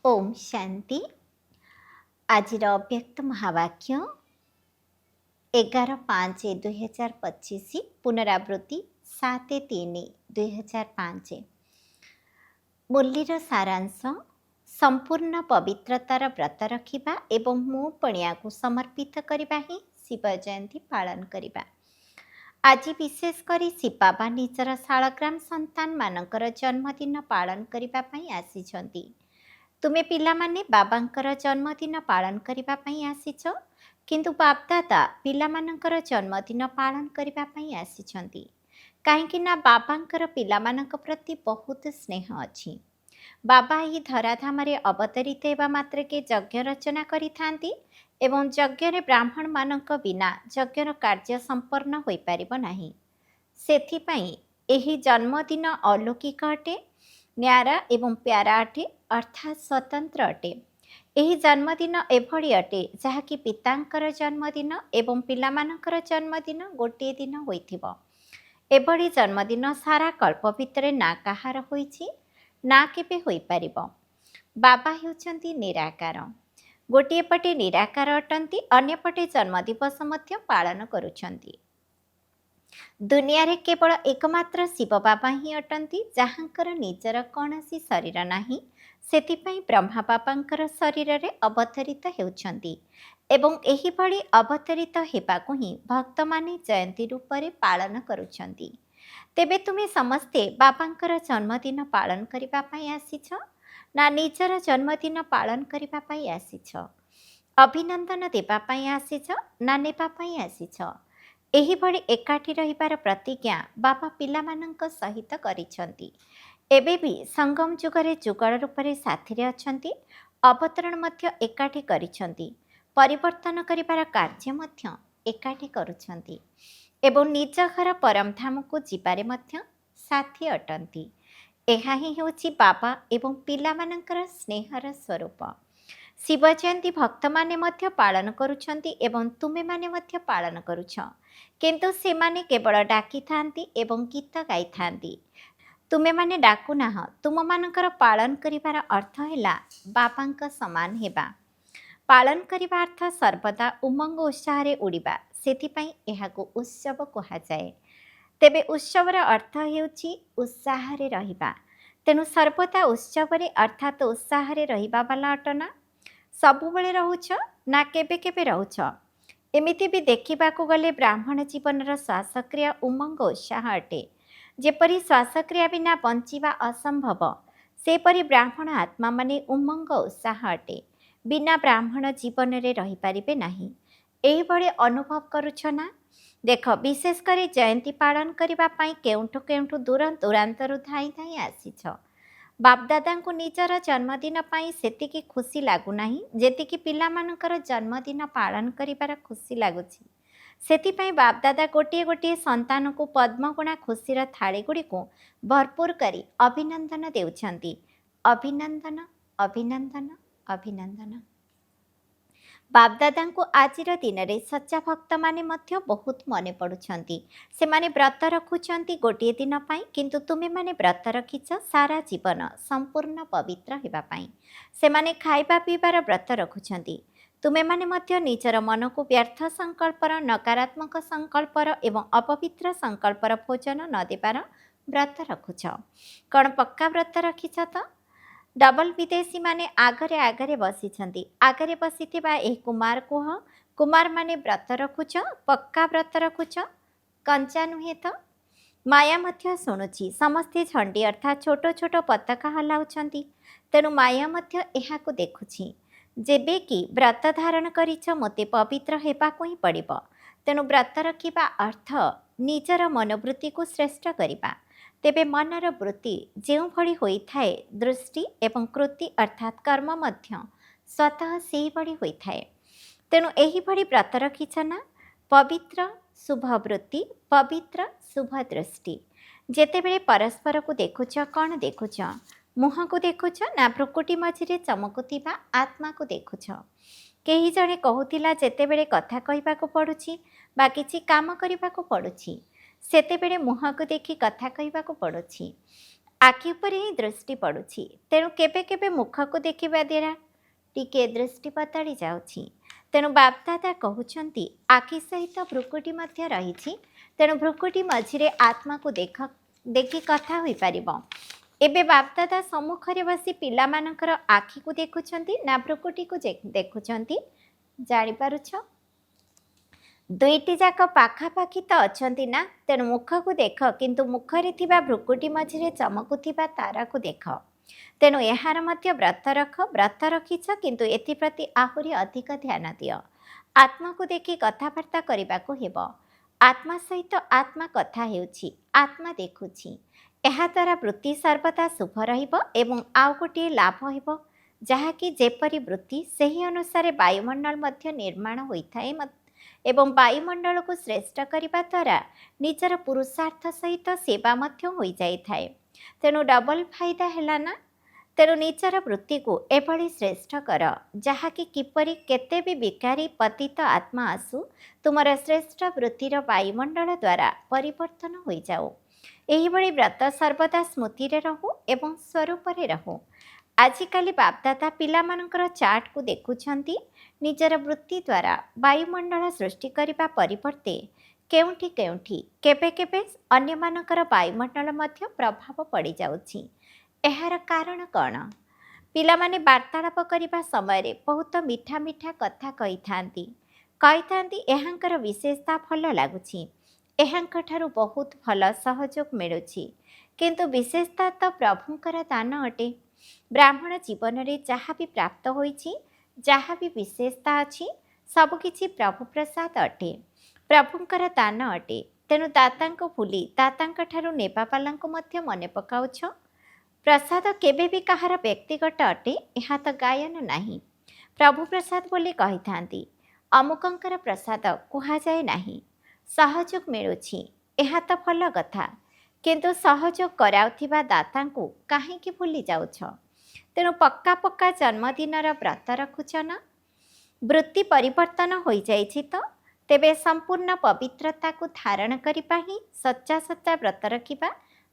ओम शांति। आज अव्यक्त महावाक्य 11/5/2025 पुनरावृत्ति 7/3/2005। मुरलीर सारांश संपूर्ण पवित्रतार व्रत रखिबा एवं मो पणिया को समर्पित करिबा ही शिव जयंती पालन करिबा। आज विशेष करी शिव बाबा निजर शालग्राम संतान मानकर जन्मदिन पालन करिबा पई आसीछंती। तुमे पिलामाने बाबांकर जन्मदिन पालन करिबा पई आसीछ, किंतु बापदादा पिलामानंकर जन्मदिन पालन करिबा पई आसीछंती। काहेकि ना बाबांकर पिलामानंक प्रति बहुत स्नेह अछि। बाबा ही धराधामरे अवतरित हेबा मात्रके यज्ञ रचना करिथांती एवं यज्ञरे ब्राह्मण मानंक बिना यज्ञर कार्य संपन्न होई पारिबो नाही। सेथिपई एही जन्मदिन अलौकिक अटे, न्यारा एवं प्यारा अटे, अर्थात स्वतंत्र अटे। एही जन्मदिन एभଳି अटे जहाँकि पितांकर जन्मदिन एवं पिलामानंकर जन्मदिन गोटे दिन होइथिबो। एभଳି जन्मदिन सारा कल्प भितरे ना काहार होइछि, ना केबे होई पारिबो। बाबा हेउछंती निराकार। गोटे पटे निराकार अटंती, अन्य पटे जन्मदिवस मध्य पालन करुछंती। दुनिया रे केवल एकमात्र शिव बाबा ही अटंती, जहाँकर निजर कौनसी शरीर नाही। सेथिपई ब्रह्मा बाबांकर शरीर रे अवतरित हेउछंती एवं एही भଳି अवतरित हेबाकु ही भक्त माने जयंती रूप रे पालन करुछंती। तेबे तुमे समस्ते बाबांकर जन्मदिन पालन करिबा पई आसीछ, ना निजर जन्मदिन पालन करिबा पई आसीछ? अभिनंदन देबा पई आसीछ, ना नेबा पई आसीछ? एही भଳି एकाठी रहिबार प्रतिज्ञा बाबा पिलामानंक सहित करिछंती। एबे भी संगम जुगरे जुगल रूपरे साथीरे अछंती, अवतरण मध्य एकाठी करिछंती, परिवर्तन करिबार कार्य मध्य एकाठी करुछंती एवं निज घर परम धाम को जिबारे मध्य साथी अटंती। एहा ही हेउछि बाबा एवं पिलामानंकर स्नेहर स्वरूप। शिव जयंती भक्त माने मध्य पालन करुछंती एवं तुमे माने मध्य पालन करुछ, किंतु से माने केवल डाकी थांती एवं गीत गाई थांती। तुमे माने डाकु नाह। तुम मानकर पालन करिबार अर्थ हैला बाबांक समान हेबा। पालन करिबा अर्थ सर्वदा उमंग उत्साह उड़िबा, सेथिपई एहाको उत्सव कहा जाए। तेबे उत्सवर अर्थ हेउछि उत्साह रे रहिबा। तेनु सर्वदा उत्सव अर्थात उत्साह रे रहिबा वाला अटना? सबुबले रहुछ ना केबे केबे रहुछ? एमिति भी देखिबाकू गले ब्राह्मण जीवनर श्वासक्रिया उमंग उत्साह अटे। जेपरी श्वासक्रिया बिना बंचिबा असंभव, सेपरी ब्राह्मण आत्मा माने उमंग उत्साह अटे। बिना ब्राह्मण जीवन रे रही पारिबे नाही। एही भळे अनुभव करुछ ना? देख, विशेष करी जयंती पालन करिबा पई केउठु केउठु दूर दूरांतरु धाई धाई आसीछ। बापदादा को निजर जन्मदिन पाई सेतिकी खुशी लागू नाही जेतिकी पिलामानकर जन्मदिन पालन करिबार खुशी लागुछि। सेतिपई बापदादा गोटे गोटे संतान को पद्मगुणा खुशीर थाली गुड़ी को भरपूर करी अभिनंदन देउछंती। अभिनंदन, अभिनंदन, अभिनंदन। बापदादा को आजिर दिन रे सच्चा भक्त माने मध्य बहुत मने पड़ुछंती। से माने व्रत रखुछंती गोटे दिन पाई, किंतु तुमे माने व्रत रखिछ सारा जीवन संपूर्ण पवित्र हेबा पाई। से माने खाइबा पीबार व्रत रखुछंती। तुमे माने मध्य निजर मन को व्यर्थ संकल्पर, नकारात्मक संकल्पर एवं अपवित्र संकल्पर भोजन न देबार व्रत रखुछ। कौन पक्का व्रत रखिछ तो? डबल विदेशी माने आगरे आगरे बसिछंती। आगरे बसिथिबा एही कुमार कुह, कुमार माने व्रत रखुछ, पक्का व्रत रखुछ, कंचा नुहे तो? माया मध्य शुणुछि, समस्ते झंडी अर्थात छोट छोट पताका हलाउछंती। तेणु माया मध्य एहाको देखुछि। जेबे कि व्रत धारण करिछ मोते पवित्र हेबाको ही पड़िबो। तेणु व्रत रखिबा अर्थ निजर मनोवृत्ति को श्रेष्ठ करिबा। तेबे मनर वृत्ति ଯେଉଁ भଳି ହୋଇଥାଏ, दृष्टि एवं कृति अर्थात कर्म मध्य स्वतः सेही भଳି ହୋଇଥାଏ। तेणु एही भଳି व्रत रखिछ ना? पवित्र शुभ वृत्ति, पवित्र शुभ दृष्टि। जेतेबेले परस्पर को देखुछ, कौन देखुछ? मुह को देखुछ ना भ्रुकुटी मझिरे चमकुथिबा आत्मा को देखुछ? केही जणे कहुथिला जेतेबेले कथा कहिबाको पडुछि बा किछि काम करिबाको पडुछि, सेतेबेले मुह को देखि कथा कहिबाको पडुछि। ଆଖି ଉପରେ ହିଁ ଦୃଷ୍ଟି ପଡ଼ୁଛି। ତେଣୁ କେବେ କେବେ ମୁଖକୁ ଦେଖିବା ଦ୍ୱାରା ଟିକେ ଦୃଷ୍ଟି ବଦଳି ଯାଉଛି। ତେଣୁ ବାପଦାଦା କହୁଛନ୍ତି ଆଖି ସହିତ ଭ୍ରୁକୁଟି ମଧ୍ୟ ରହିଛି। ତେଣୁ ଭ୍ରୁକୁଟି ମଝିରେ ଆତ୍ମାକୁ ଦେଖି କଥା ହୋଇପାରିବ। ଏବେ ବାପଦାଦା ସମ୍ମୁଖରେ ବସି ପିଲାମାନଙ୍କର ଆଖିକୁ ଦେଖୁଛନ୍ତି ନା ଭ୍ରୁକୁଟିକୁ ଦେଖୁଛନ୍ତି ଜାଣିପାରୁଛ? ଦୁଇଟି ଯାକ ପାଖାପାଖି ତ ଅଛନ୍ତି ନା? ତେଣୁ ମୁଖକୁ ଦେଖ, କିନ୍ତୁ ମୁଖରେ ଥିବା ଭ୍ରୁକୁଟି ମଝିରେ ଚମକୁଥିବା ତାରାକୁ ଦେଖ। ତେଣୁ ଏହାର ମଧ୍ୟ ବ୍ରତ ରଖ। ବ୍ରତ ରଖିଛ, କିନ୍ତୁ ଏଥିପ୍ରତି ଆହୁରି ଅଧିକ ଧ୍ୟାନ ଦିଅ। ଆତ୍ମାକୁ ଦେଖି କଥାବାର୍ତ୍ତା କରିବାକୁ ହେବ। ଆତ୍ମା ସହିତ ଆତ୍ମା କଥା ହେଉଛି, ଆତ୍ମା ଦେଖୁଛି। ଏହାଦ୍ୱାରା ବୃତ୍ତି ସର୍ବଦା ଶୁଭ ରହିବ ଏବଂ ଆଉ ଗୋଟିଏ ଲାଭ ହେବ, ଯାହାକି ଯେପରି ବୃତ୍ତି ସେହି ଅନୁସାରେ ବାୟୁମଣ୍ଡଳ ମଧ୍ୟ ନିର୍ମାଣ ହୋଇଥାଏ ଏବଂ ବାୟୁମଣ୍ଡଳକୁ ଶ୍ରେଷ୍ଠ କରିବା ଦ୍ୱାରା ନିଜର ପୁରୁଷାର୍ଥ ସହିତ ସେବା ମଧ୍ୟ ହୋଇଯାଇଥାଏ। ତେଣୁ ଡବଲ ଫାଇଦା ହେଲା ନା? ତେଣୁ ନିଜର ବୃତ୍ତିକୁ ଏଭଳି ଶ୍ରେଷ୍ଠ କର, ଯାହାକି କିପରି କେତେ ବି ବିକାରୀ ପତିତ ଆତ୍ମା ଆସୁ ତୁମର ଶ୍ରେଷ୍ଠ ବୃତ୍ତିର ବାୟୁମଣ୍ଡଳ ଦ୍ୱାରା ପରିବର୍ତ୍ତନ ହୋଇଯାଉ। ଏହିଭଳି ବ୍ରତ ସର୍ବଦା ସ୍ମୃତିରେ ରହୁ ଏବଂ ସ୍ୱରୂପରେ ରହୁ। ଆଜିକାଲି ବାପଦାଦା ପିଲାମାନଙ୍କର ଚାର୍ଟକୁ ଦେଖୁଛନ୍ତି। ନିଜର ବୃତ୍ତି ଦ୍ୱାରା ବାୟୁମଣ୍ଡଳ ସୃଷ୍ଟି କରିବା ପରିବର୍ତ୍ତେ କେଉଁଠି କେଉଁଠି କେବେ କେବେ ଅନ୍ୟମାନଙ୍କର ବାୟୁମଣ୍ଡଳ ମଧ୍ୟ ପ୍ରଭାବ ପଡ଼ିଯାଉଛି। ଏହାର କାରଣ କ'ଣ? ପିଲାମାନେ ବାର୍ତ୍ତାଳାପ କରିବା ସମୟରେ ବହୁତ ମିଠା ମିଠା କଥା କହିଥାନ୍ତି। ଏହାଙ୍କର ବିଶେଷତା ଭଲ ଲାଗୁଛି, ଏହାଙ୍କଠାରୁ ବହୁତ ଭଲ ସହଯୋଗ ମିଳୁଛି। କିନ୍ତୁ ବିଶେଷତା ତ ପ୍ରଭୁଙ୍କର ଦାନ ଅଟେ। ବ୍ରାହ୍ମଣ ଜୀବନରେ ଯାହା ବି ପ୍ରାପ୍ତ ହୋଇଛି, ଯାହା ବି ବିଶେଷତା ଅଛି, ସବୁକିଛି ପ୍ରଭୁ ପ୍ରସାଦ ଅଟେ, ପ୍ରଭୁଙ୍କର ଦାନ ଅଟେ। ତେଣୁ ଦାତାଙ୍କୁ ଭୁଲି ଦାତାଙ୍କଠାରୁ ନେବାବାଲାଙ୍କୁ ମଧ୍ୟ ମନେ ପକାଉଛ। ପ୍ରସାଦ କେବେ ବି କାହାର ବ୍ୟକ୍ତିଗତ ଅଟେ, ଏହା ତ ଗାୟନ ନାହିଁ। ପ୍ରଭୁ ପ୍ରସାଦ ବୋଲି କହିଥାନ୍ତି, ଅମୁକଙ୍କର ପ୍ରସାଦ କୁହାଯାଏ ନାହିଁ। ସହଯୋଗ ମିଳୁଛି, ଏହା ତ ଭଲ କଥା, କିନ୍ତୁ ସହଯୋଗ କରାଉଥିବା ଦାତାଙ୍କୁ କାହିଁକି ଭୁଲି ଯାଉଛ? ତେଣୁ ପକ୍କା ପକ୍କା ଜନ୍ମଦିନର ବ୍ରତ ରଖୁଛ ନା? ବୃତ୍ତି ପରିବର୍ତ୍ତନ ହୋଇଯାଇଛି ତ? ତେବେ ସମ୍ପୂର୍ଣ୍ଣ ପବିତ୍ରତାକୁ ଧାରଣ କରିବା ହିଁ ସଚ୍ଚା ସଚ୍ଚା ବ୍ରତ ରଖିବା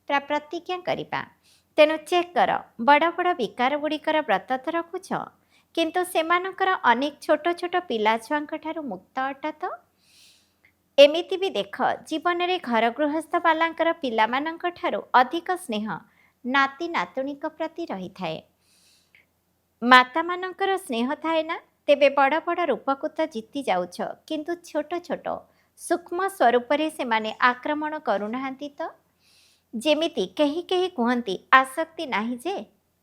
ବା ପ୍ରତିଜ୍ଞା କରିବା। ତେଣୁ ଚେକ୍ କର, ବଡ଼ ବଡ଼ ବିକାର ଗୁଡ଼ିକର ବ୍ରତ ତ ରଖୁଛ, କିନ୍ତୁ ସେମାନଙ୍କର ଅନେକ ଛୋଟ ଛୋଟ ପିଲାଛୁଆଙ୍କଠାରୁ ମୁକ୍ତ ଅଟ ତ? ଏମିତି ବି ଦେଖ, ଜୀବନରେ ଘର ଗୃହସ୍ଥବାଲାଙ୍କର ପିଲାମାନଙ୍କ ଠାରୁ ଅଧିକ ସ୍ନେହ ନାତି ନାତୁଣୀଙ୍କ ପ୍ରତି ରହିଥାଏ। ମାତାମାନଙ୍କର ସ୍ନେହ ଥାଏ ନା? ତେବେ ବଡ଼ ବଡ଼ ରୂପକୁ ତ ଜିତି ଯାଉଛ, କିନ୍ତୁ ଛୋଟ ଛୋଟ ସୂକ୍ଷ୍ମ ସ୍ୱରୂପରେ ସେମାନେ ଆକ୍ରମଣ କରୁନାହାନ୍ତି ତ? ଯେମିତି କେହି କେହି କୁହନ୍ତି ଆସକ୍ତି ନାହିଁ ଯେ,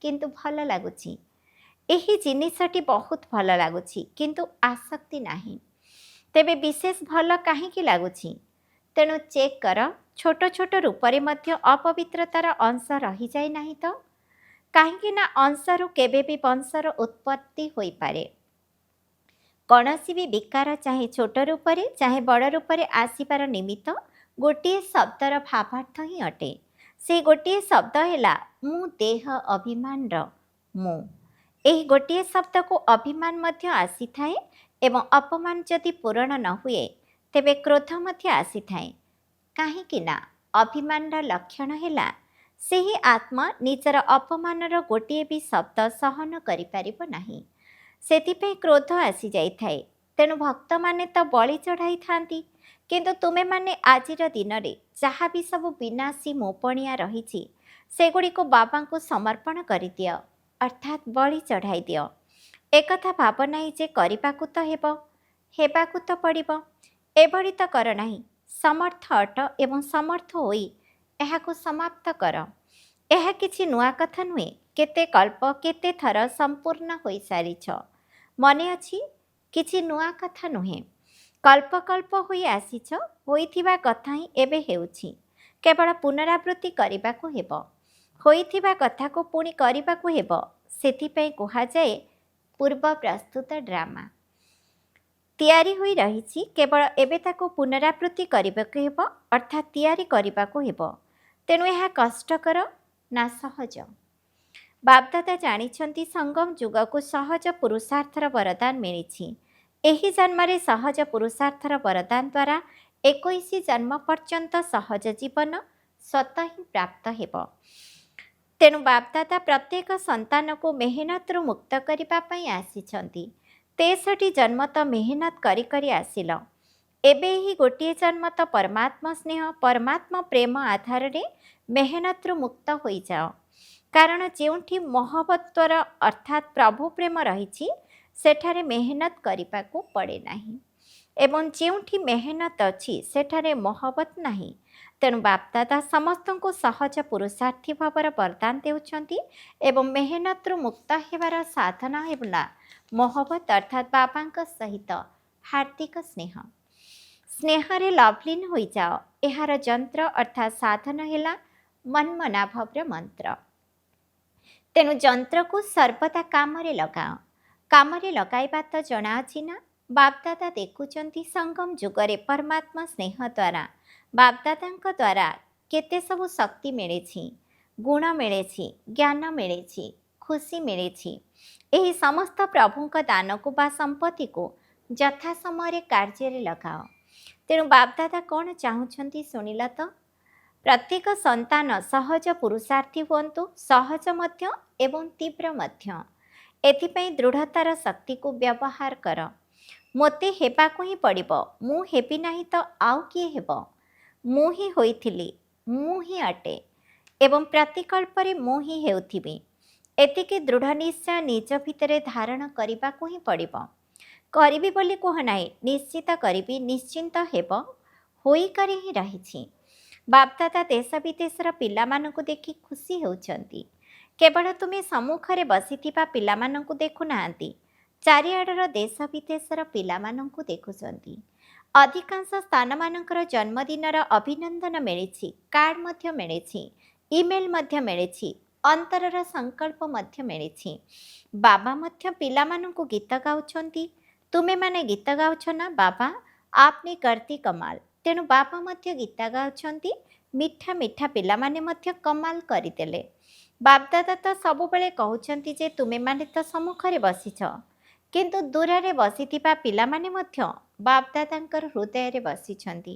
କିନ୍ତୁ ଭଲ ଲାଗୁଛି। ଏହି ଜିନିଷଟି ବହୁତ ଭଲ ଲାଗୁଛି, କିନ୍ତୁ ଆସକ୍ତି ନାହିଁ। ତେବେ ବିଶେଷ ଭଲ କାହିଁକି ଲାଗୁଛି? ତେଣୁ ଚେକ୍ କର, ଛୋଟ ଛୋଟ ରୂପରେ ମଧ୍ୟ ଅପବିତ୍ରତାର ଅଂଶ ରହିଯାଇ ନାହିଁ ତ? କାହିଁକି ନା ଅଂଶରୁ କେବେ ବି ବଂଶର ଉତ୍ପତ୍ତି ହୋଇପାରେ। କୌଣସି ବି ବିକାର ଚାହେଁ ଛୋଟ ରୂପରେ ଚାହେଁ ବଡ଼ ରୂପରେ ଆସିବାର ନିମିତ୍ତ ଗୋଟିଏ ଶବ୍ଦର ଭାବାର୍ଥ ହିଁ ଅଟେ। ସେ ଗୋଟିଏ ଶବ୍ଦ ହେଲା ମୁଁ ଦେହ ଅଭିମାନର ମୁଁ। ଏହି ଗୋଟିଏ ଶବ୍ଦକୁ ଅଭିମାନ ମଧ୍ୟ ଆସିଥାଏ ଏବଂ ଅପମାନ ଯଦି ପୂରଣ ନ ହୁଏ ତେବେ କ୍ରୋଧ ମଧ୍ୟ ଆସିଥାଏ। କାହିଁକି ନା ଅଭିମାନର ଲକ୍ଷଣ ହେଲା ସେହି ଆତ୍ମା ନିଜର ଅପମାନର ଗୋଟିଏ ବି ଶବ୍ଦ ସହନ କରିପାରିବ ନାହିଁ। ସେଥିପାଇଁ କ୍ରୋଧ ଆସିଯାଇଥାଏ। ତେଣୁ ଭକ୍ତମାନେ ତ ବଳି ଚଢ଼ାଇଥାନ୍ତି, କିନ୍ତୁ ତୁମେମାନେ ଆଜିର ଦିନରେ ଯାହା ବି ସବୁ ବିନାଶୀ ମୋପଣିଆ ରହିଛି ସେଗୁଡ଼ିକୁ ବାବାଙ୍କୁ ସମର୍ପଣ କରିଦିଅ, ଅର୍ଥାତ୍ ବଳି ଚଢ଼ାଇ ଦିଅ। ଏକଥା ଭାବ ନାହିଁ ଯେ କରିବାକୁ ତ ହେବ, ହେବାକୁ ତ ପଡ଼ିବ। ଏଭଳି ତ କର ନାହିଁ। ସମର୍ଥ ଅଟ ଏବଂ ସମର୍ଥ ହୋଇ ଏହାକୁ ସମାପ୍ତ କର। ଏହା କିଛି ନୂଆ କଥା ନୁହେଁ। କେତେ କଳ୍ପ କେତେ ଥର ସମ୍ପୂର୍ଣ୍ଣ ହୋଇସାରିଛ। ମନେ ଅଛି, କିଛି ନୂଆ କଥା ନୁହେଁ। କଳ୍ପ କଳ୍ପ ହୋଇ ଆସିଛ, ହୋଇଥିବା କଥା ହିଁ ଏବେ ହେଉଛି। କେବଳ ପୁନରାବୃତ୍ତି କରିବାକୁ ହେବ। ହୋଇଥିବା କଥାକୁ ପୁଣି କରିବାକୁ ହେବ। ସେଥିପାଇଁ କୁହାଯାଏ ପୂର୍ବ ପ୍ରସ୍ତୁତ ଡ୍ରାମା ତିଆରି ହୋଇ ରହିଛି, କେବଳ ଏବେ ତାକୁ ପୁନରାବୃତ୍ତି କରିବାକୁ ହେବ, ଅର୍ଥାତ୍ ତିଆରି କରିବାକୁ ହେବ। ତେଣୁ ଏହା କଷ୍ଟକର ନା ସହଜ? ବାପଦାଦା ଜାଣିଛନ୍ତି ସଙ୍ଗମ ଯୁଗକୁ ସହଜ ପୁରୁଷାର୍ଥର ବରଦାନ ମିଳିଛି। ଏହି ଜନ୍ମରେ ସହଜ ପୁରୁଷାର୍ଥର ବରଦାନ ଦ୍ୱାରା 21 ଜନ୍ମ ପର୍ଯ୍ୟନ୍ତ ସହଜ ଜୀବନ ସ୍ୱତଃ ହିଁ ପ୍ରାପ୍ତ ହେବ। ତେଣୁ ବାପଦାଦା ପ୍ରତ୍ୟେକ ସନ୍ତାନକୁ ମେହନତରୁ ମୁକ୍ତ କରିବା ପାଇଁ ଆସିଛନ୍ତି। 63 ଜନ୍ମ ତ ମେହନତ କରି କରି ଆସିଲ। ଏବେ ଏହି ଗୋଟିଏ ଜନ୍ମ ତ ପରମାତ୍ମା ସ୍ନେହ ପରମାତ୍ମା ପ୍ରେମ ଆଧାରରେ ମେହନତରୁ ମୁକ୍ତ ହୋଇଯାଅ। କାରଣ ଯେଉଁଠି ମହବତ୍ୱର ଅର୍ଥାତ୍ ପ୍ରଭୁ ପ୍ରେମ ରହିଛି ସେଠାରେ ମେହନତ କରିବାକୁ ପଡ଼େ ନାହିଁ ଏବଂ ଯେଉଁଠି ମେହନତ ଅଛି ସେଠାରେ ମହବତ ନାହିଁ। ତେଣୁ ବାପଦାଦା ସମସ୍ତଙ୍କୁ ସହଜ ପୁରୁଷାର୍ଥୀ ଭାବର ବରଦାନ ଦେଉଛନ୍ତି ଏବଂ ମେହନତରୁ ମୁକ୍ତ ହେବାର ସାଧନା ହେଲା ମହବତ ଅର୍ଥାତ୍ ବାବାଙ୍କ ସହିତ ହାର୍ଦ୍ଦିକ ସ୍ନେହ। ସ୍ନେହରେ ଲଭ୍ଲିନ୍ ହୋଇଯାଅ। ଏହାର ଯନ୍ତ୍ର ଅର୍ଥାତ୍ ସାଧନ ହେଲା ମନ୍ମନାଭବର ମନ୍ତ୍ର। ତେଣୁ ଯନ୍ତ୍ରକୁ ସର୍ବଦା କାମରେ ଲଗାଅ। କାମରେ ଲଗାଇବା ତ ଜଣାଅଛି ନା। ବାପଦାଦା ଦେଖୁଛନ୍ତି ସଙ୍ଗମ ଯୁଗରେ ପରମାତ୍ମା ସ୍ନେହ ଦ୍ୱାରା ବାପଦାଦାଙ୍କ ଦ୍ୱାରା କେତେ ସବୁ ଶକ୍ତି ମିଳିଛି, ଗୁଣ ମିଳିଛି, ଜ୍ଞାନ ମିଳିଛି, ଖୁସି ମିଳିଛି। ଏହି ସମସ୍ତ ପ୍ରଭୁଙ୍କ ଦାନକୁ ବା ସମ୍ପତ୍ତିକୁ ଯଥା ସମୟରେ କାର୍ଯ୍ୟରେ ଲଗାଅ। ତେଣୁ ବାପଦାଦା କ'ଣ ଚାହୁଁଛନ୍ତି ଶୁଣିଲ ତ? ପ୍ରତ୍ୟେକ ସନ୍ତାନ ସହଜ ପୁରୁଷାର୍ଥୀ ହୁଅନ୍ତୁ, ସହଜ ମଧ୍ୟ ଏବଂ ତୀବ୍ର ମଧ୍ୟ। ଏଥିପାଇଁ ଦୃଢ଼ତାର ଶକ୍ତିକୁ ବ୍ୟବହାର କର। ମୋତେ ହେବାକୁ ହିଁ ପଡ଼ିବ, ମୁଁ ହେବି ନାହିଁ ତ ଆଉ କିଏ ହେବ? ମୁଁ ହିଁ ହୋଇଥିଲି, ମୁଁ ହିଁ ଅଟେ ଏବଂ ପ୍ରତିକଳ୍ପରେ ମୁଁ ହିଁ ହେଉଥିବି। ଏତିକି ଦୃଢ଼ ନିଶ୍ଚୟ ନିଜ ଭିତରେ ଧାରଣ କରିବାକୁ ହିଁ ପଡ଼ିବ। କରିବି ବୋଲି କୁହ ନାହିଁ, ନିଶ୍ଚିତ କରିବି, ନିଶ୍ଚିନ୍ତ ହେବ, ହୋଇକରି ହିଁ ରହିଛି। ବାପଦାଦା ଦେଶ ବିଦେଶର ପିଲାମାନଙ୍କୁ ଦେଖି ଖୁସି ହେଉଛନ୍ତି। କେବଳ ତୁମେ ସମ୍ମୁଖରେ ବସିଥିବା ପିଲାମାନଙ୍କୁ ଦେଖୁନାହାନ୍ତି, ଚାରିଆଡ଼ର ଦେଶ ବିଦେଶର ପିଲାମାନଙ୍କୁ ଦେଖୁଛନ୍ତି। ଅଧିକାଂଶ ସ୍ଥାନମାନଙ୍କର ଜନ୍ମଦିନର ଅଭିନନ୍ଦନ ମିଳିଛି, କାର୍ଡ଼ ମଧ୍ୟ ମିଳିଛି, ଇମେଲ୍ ମଧ୍ୟ ମିଳିଛି, ଅନ୍ତରର ସଂକଳ୍ପ ମଧ୍ୟ ମିଳିଛି। ବାବା ମଧ୍ୟ ପିଲାମାନଙ୍କୁ ଗୀତ ଗାଉଛନ୍ତି। ତୁମେମାନେ ଗୀତ ଗାଉଛ ନା ବାବା ଆପନେ କରତି କମାଲ। ତେଣୁ ବାବା ମଧ୍ୟ ଗୀତ ଗାଉଛନ୍ତି। ମିଠା ମିଠା ପିଲାମାନେ ମଧ୍ୟ କମାଲ କରିଦେଲେ। ବାପଦାଦା ତ ସବୁବେଳେ କହୁଛନ୍ତି ଯେ ତୁମେମାନେ ତ ସମ୍ମୁଖରେ ବସିଛ, କିନ୍ତୁ ଦୂରରେ ବସିଥିବା ପିଲାମାନେ ମଧ୍ୟ ବାପଦାଦାଙ୍କର ହୃଦୟରେ ବସିଛନ୍ତି।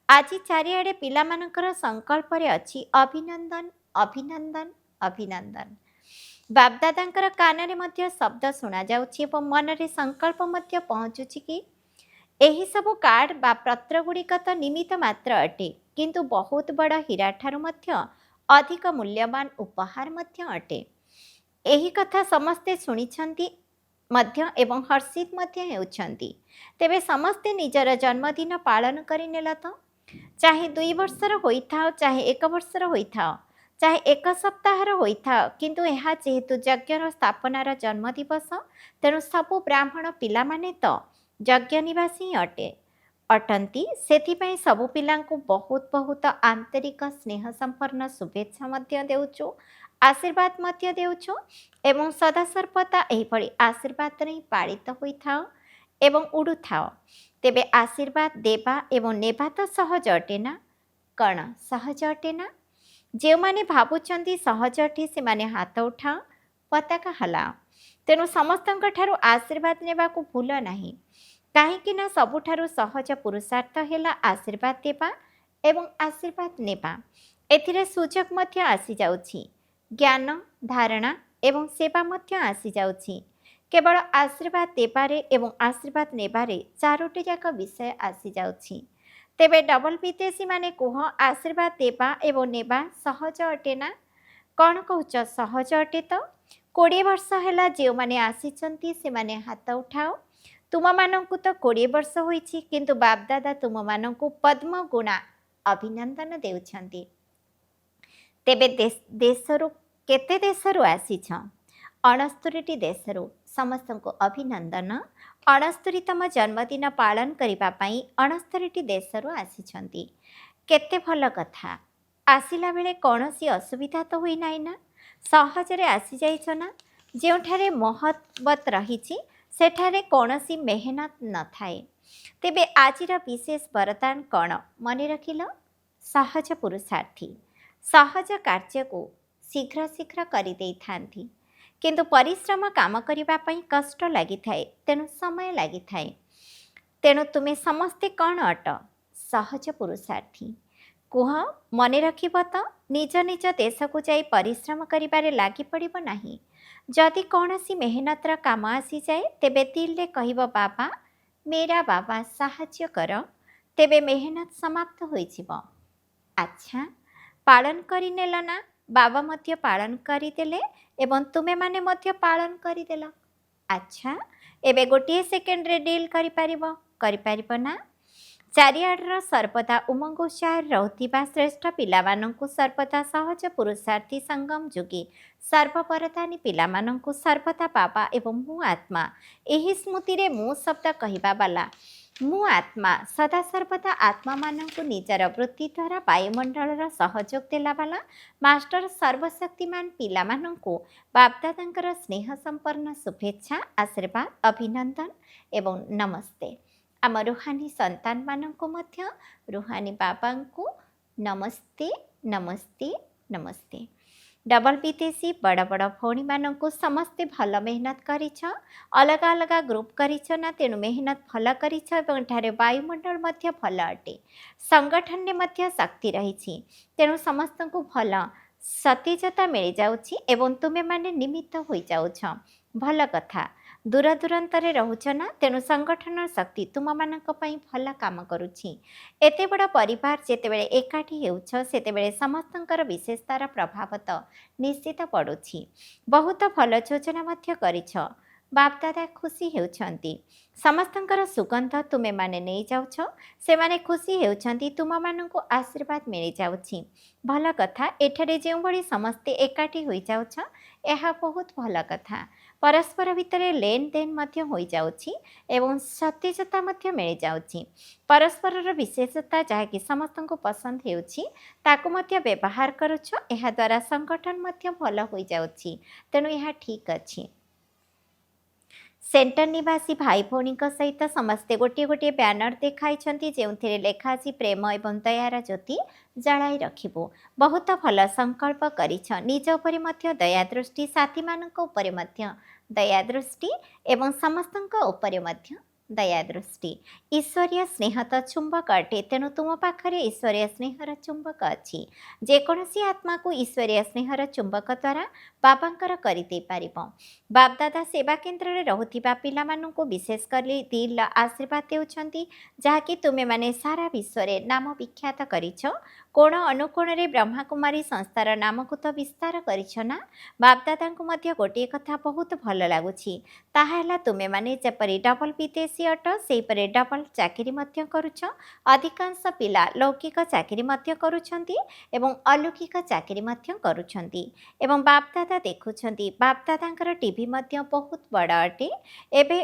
ଆଜି ଚାରିଆଡ଼େ ପିଲାମାନଙ୍କର ସଂକଳ୍ପରେ ଅଛି ଅଭିନନ୍ଦନ, ଅଭିନନ୍ଦନ, ଅଭିନନ୍ଦନ। ବାପଦାଦାଙ୍କର କାନରେ ମଧ୍ୟ ଶବ୍ଦ ଶୁଣାଯାଉଛି ଏବଂ ମନରେ ସଂକଳ୍ପ ମଧ୍ୟ ପହଞ୍ଚୁଛି କି ଏହିସବୁ କାର୍ଡ଼ ବା ପତ୍ରଗୁଡ଼ିକ ତ ନିମିତ୍ତ ମାତ୍ର ଅଟେ, କିନ୍ତୁ ବହୁତ ବଡ଼ ହୀରାଠାରୁ ମଧ୍ୟ ଅଧିକ ମୂଲ୍ୟବାନ ଉପହାର ମଧ୍ୟ ଅଟେ। ଏହି କଥା ସମସ୍ତେ ଶୁଣିଛନ୍ତି ମଧ୍ୟ ଏବଂ ହର୍ଷିତ ମଧ୍ୟ ହେଉଛନ୍ତି। ତେବେ ସମସ୍ତେ ନିଜର ଜନ୍ମଦିନ ପାଳନ କରିନେଲ ତ? ଚାहे 2 ବର୍ଷର ହୋଇଥାଅ, ଚାहे 1 ବର୍ଷର ହୋଇଥାଅ, ଚାहे 1 ସପ୍ତାହର ହୋଇଥାଅ, କିନ୍ତୁ ଏହା ଯେହେତୁ ଯଜ୍ଞର ସ୍ଥାପନାର ଜନ୍ମଦିବସ, ତେଣୁ ସବୁ ବ୍ରାହ୍ମଣ ପିଲାମାନେ ତ ଯଜ୍ଞ ନିବାସୀ ହିଁ ଅଟନ୍ତି। ସେଥିପାଇଁ ସବୁ ପିଲାଙ୍କୁ ବହୁତ ବହୁତ ଆନ୍ତରିକ ସ୍ନେହ ସମ୍ପନ୍ନ ଶୁଭେଚ୍ଛା ମଧ୍ୟ ଦେଉଛୁ, ଆଶୀର୍ବାଦ ମଧ୍ୟ ଦେଉଛୁ ଏବଂ ସଦାସର୍ବଦା ଏହିଭଳି ଆଶୀର୍ବାଦରେ ହିଁ ପାଳିତ ହୋଇଥାଅ ଏବଂ ଉଡ଼ୁଥାଅ। ତେବେ ଆଶୀର୍ବାଦ ଦେବା ଏବଂ ନେବା ତ ସହଜ ଅଟେ ନା? କ'ଣ ସହଜ ଅଟେ ନା? ଯେଉଁମାନେ ଭାବୁଛନ୍ତି ସହଜ ଅଟେ ସେମାନେ ହାତ ଉଠାଅ, ପତାକା ହଲାଅ। ତେଣୁ ସମସ୍ତଙ୍କ ଠାରୁ ଆଶୀର୍ବାଦ ନେବାକୁ ଭୁଲ ନାହିଁ, କାହିଁକି ନା ସବୁଠାରୁ ସହଜ ପୁରୁଷାର୍ଥ ହେଲା ଆଶୀର୍ବାଦ ଦେବା ଏବଂ ଆଶୀର୍ବାଦ ନେବା। ଏଥିରେ ସୁଯୋଗ ମଧ୍ୟ ଆସିଯାଉଛି, ଜ୍ଞାନ, ଧାରଣା ଏବଂ ସେବା ମଧ୍ୟ ଆସିଯାଉଛି। କେବଳ ଆଶୀର୍ବାଦ ଦେବାରେ ଏବଂ ଆଶୀର୍ବାଦ ନେବାରେ 4ଟି ଯାକ ବିଷୟ ଆସିଯାଉଛି। ତେବେ ଡବଲ ବିଦେଶୀମାନେ କୁହ, ଆଶୀର୍ବାଦ ଦେବା ଏବଂ ନେବା ସହଜ ଅଟେ ନା? କ'ଣ କହୁଛ ସହଜ ଅଟେ ତ? 20 ବର୍ଷ ହେଲା ଯେଉଁମାନେ ଆସିଛନ୍ତି ସେମାନେ ହାତ ଉଠାଅ। ତୁମମାନଙ୍କୁ ତ 20 ବର୍ଷ ହୋଇଛି, କିନ୍ତୁ ବାପଦାଦା ତୁମମାନଙ୍କୁ ପଦ୍ମଗୁଣା ଅଭିନନ୍ଦନ ଦେଉଛନ୍ତି। ତେବେ ଦେଶରୁ କେତେ ଦେଶରୁ ଆସିଛ? 69ଟି ଦେଶରୁ। ସମସ୍ତଙ୍କୁ ଅଭିନନ୍ଦନ। 69ତମ ଜନ୍ମଦିନ ପାଳନ କରିବା ପାଇଁ 69ଟି ଦେଶରୁ ଆସିଛନ୍ତି। କେତେ ଭଲ କଥା। ଆସିଲା ବେଳେ କୌଣସି ଅସୁବିଧା ତ ହୋଇନାହିଁ ନା? ସହଜରେ ଆସିଯାଇଛ ନା? ଯେଉଁଠାରେ ମହବତ ରହିଛି ସେଠାରେ କୌଣସି ମେହନତ ନଥାଏ। ତେବେ ଆଜିର ବିଶେଷ ବରଦାନ କ'ଣ ମନେ ରଖିଲ? ସହଜ ପୁରୁଷାର୍ଥୀ। ସହଜ କାର୍ଯ୍ୟକୁ ଶୀଘ୍ର ଶୀଘ୍ର କରିଦେଇଥାନ୍ତି, କିନ୍ତୁ ପରିଶ୍ରମ କାମ କରିବା ପାଇଁ କଷ୍ଟ ଲାଗିଥାଏ, ତେଣୁ ସମୟ ଲାଗିଥାଏ। ତେଣୁ ତୁମେ ସମସ୍ତେ କ'ଣ ଅଟ? ସହଜ ପୁରୁଷାର୍ଥୀ। କୁହ, ମନେ ରଖିବ ତ? निज निज देश को जाई परिश्रम करिबारे लागि पड़िबो नाही। जदि कौनसी मेहनतर काम आसी जाए तेबे दिल कहब बाबा मेरा बाबा साहाय्य कर, तेबे मेहनत समाप्त होइजिब। अच्छा, पालन करिनेल ना? बाबा मध्य पालन करिदेले एवं तुमे माने मध्य पालन करिदेल। अच्छा, एबे गोटे सेकेंड रे डील करिपारिब ना? चारिआडर सर्वदा उमंग उत्साह रहुथिबा श्रेष्ठ पिलामानंकु सर्वदा सहज पुरुषार्थी संगम जोगी सर्वपरदानी पिलामानंकु सर्वदा बाबा एवं मु आत्मा एही स्मृति रे मु शब्द कहिबा बाला मु आत्मा सदा सर्वदा आत्मा मानंकु निजर वृत्ति द्वारा वायुमंडलर सहयोग देला बाला मास्टर सर्वशक्तिमान पिलामानंकु बापदादांकर स्नेह संपन्न शुभेच्छा आशीर्वाद अभिनंदन एवं नमस्ते। आम रुहानी संतान मानंकु मध्य रुहानी बाबांकु नमस्ते नमस्ते नमस्ते। डबल विदेशी बड़ बड़ भौणी मानंकु समस्ते भल मेहनत करिछ, अलग अलग ग्रुप करिछ ना, तेणु मेहनत भल करिछ एवं एठारे वायुमंडल मध्य भल अटे। संगठन ने मध्य शक्ति रहिछि, तेणु समस्तंकु भल सतेजता मिल जाउछि एवं तुमे माने निमित्त होई जाउछ। भल कथा, दूर दूरांतरे रहुछ ना, तेणु संगठन शक्ति तुम मानक पई भल काम करुछि। एते बड़ परिवार जेतेबेले एकाठी हेउछ सेतेबेले समस्तंकर विशेषतार प्रभाव त निश्चित पड़ुछि। बहुत भल योजना मध्य करिछ। बापदादा खुशी हेउछंती, समस्तंकर सुगंध तुमे माने नहीं जाउछ, से माने खुशी हेउछंती, तुम मानंकु आशीर्वाद मिल जाउछि। भल कथा, एठारे जेउ भली समस्ते एकाठी होई जाउछ एहा बहुत भल कथा। परस्पर भितर लेन देन मध्य होई जाउछि एवं सतेजता मध्य मिल जाउछि। परस्परर विशेषता जहाँकि समस्तंकु पसंद हेउछि ताकु मध्य व्यवहार करुछ, एहा द्वारा संगठन मध्य भल होई जाउछि, तेणु एहा ठीक अछि। सेंटर निवासी भाई भौणी सहित समस्ते गोटे गोटे बैनर देखाई जो लेखा अछि प्रेम एवं दयार ज्योति जलाई रखिबो। बहुत भल संकल्प करिछ। निज उपरे मध्य दया दृष्टि, साथी मानक उपरे मध्य दया दृष्टि एवं समस्तंक उपरे मध्य दया दृष्टि। ईश्वरीय स्नेह तो चुंबक अटे, तेणु तुम पाखरे ईश्वरीय स्नेहर चुंबक अच्छी। जेकोसी आत्मा को ईश्वरीय स्नेहर चुंबक द्वारा बाबांकर करदे पारिब। बापदादा सेवा केन्द्र में रहुथिबा पिलामानंकु विशेष करी दिल आशीर्वाद देउछंती, जहाँकि तुमे माने सारा विश्व रे नाम विख्यात करिछ। कोण अनुकोण रे ब्रह्माकुमारी संस्थार नाम को तो विस्तार करिछ ना। बापदादांकु मध्य गोटे कथा बहुत भल लागुछि, ताहा हैला तुमे माने जेपरि डबल विदेशी अट सेहीपरि डबल चाकरी मध्य करुछ। अधिकांश पिला लौकिक चाकरी मध्य करुछंती एवं अलौकिक चाकरी मध्य करुछंती एवं बापदादा देखुछंती। बापदादांकर टीवी मध्य बहुत बड़ अटे। एबे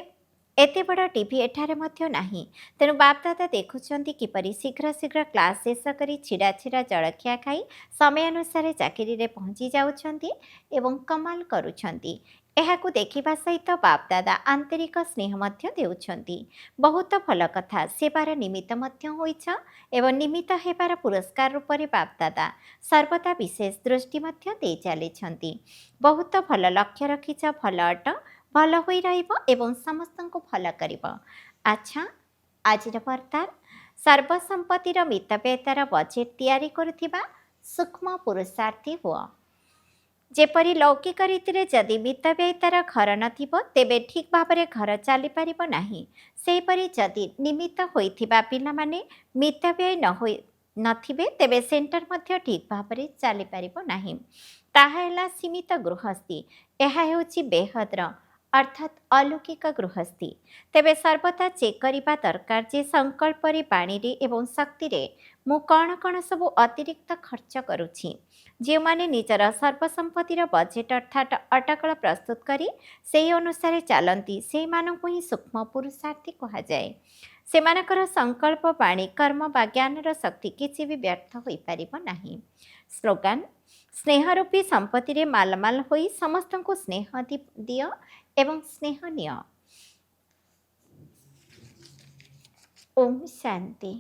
एते बड़ टीवी एठारे मध्य नाही, तेणु बापदादा देखुछंती किपरि शीघ्र शीघ्र क्लास शेष करी छिड़ा छिड़ा जलखिया खाई समय अनुसार चाकरी रे पहुंची जाउछंती एवं कमाल करुछंती। एहाकु देखिबा सहित बापदादा आंतरिक स्नेह मध्य देउछंती। बहुत भल कथा, सेवार निमित्त मध्य होइछ एवं निमित्त हेबार पुरस्कार रूप में बापदादा सर्वदा विशेष दृष्टि मध्य दे चलिछंती। बहुत भल लक्ष्य रखिछ, भल अट, भल होई रहिबो एवं समस्तंको भल करिबो। अच्छा, आजिर वार्तार सर्वसम्पत्तिर मितव्ययतार बजेट तैयारी करुथिबा सूक्ष्म पुरुषार्थी हुआ। जेपरि लौकिक रीति जदि मितव्ययतार घर नथिबो तेबे ठीक भाबरे घर चली पारिबो नाही। सेहीपरि जदि निमित्त होइथिबा पिलामाने मितव्यय नथिबे तेबे सेंटर मध्य ठीक भाबरे चली पारिबो नाही। ताहा हैला सीमित गृहस्थी। एहा हेउछि बेहद्र अर्थात अलौकिक गृहस्थी। तेबे सर्वदा चेक करिबा दरकार जे संकल्प रे बाणी रे एवं शक्ति रे मु कौन कौन सबु अतिरिक्त खर्च करुछि। जे माने निजर सर्वसम्पत्तिर बजेट अर्थात अटकल प्रस्तुत करी सेही अनुसार चलती से मानकु ही सूक्ष्म पुरुषार्थी कहा जाए। सेमानकर संकल्प बाणी कर्म बा ज्ञानर शक्ति किसी भी व्यर्थ होई पारिबो नाही। स्लोगान, स्नेहरूपी संपत्ति रे मालमाल होई समस्तंको स्नेह दियो एवं स्नेह नियो। ओम शांति।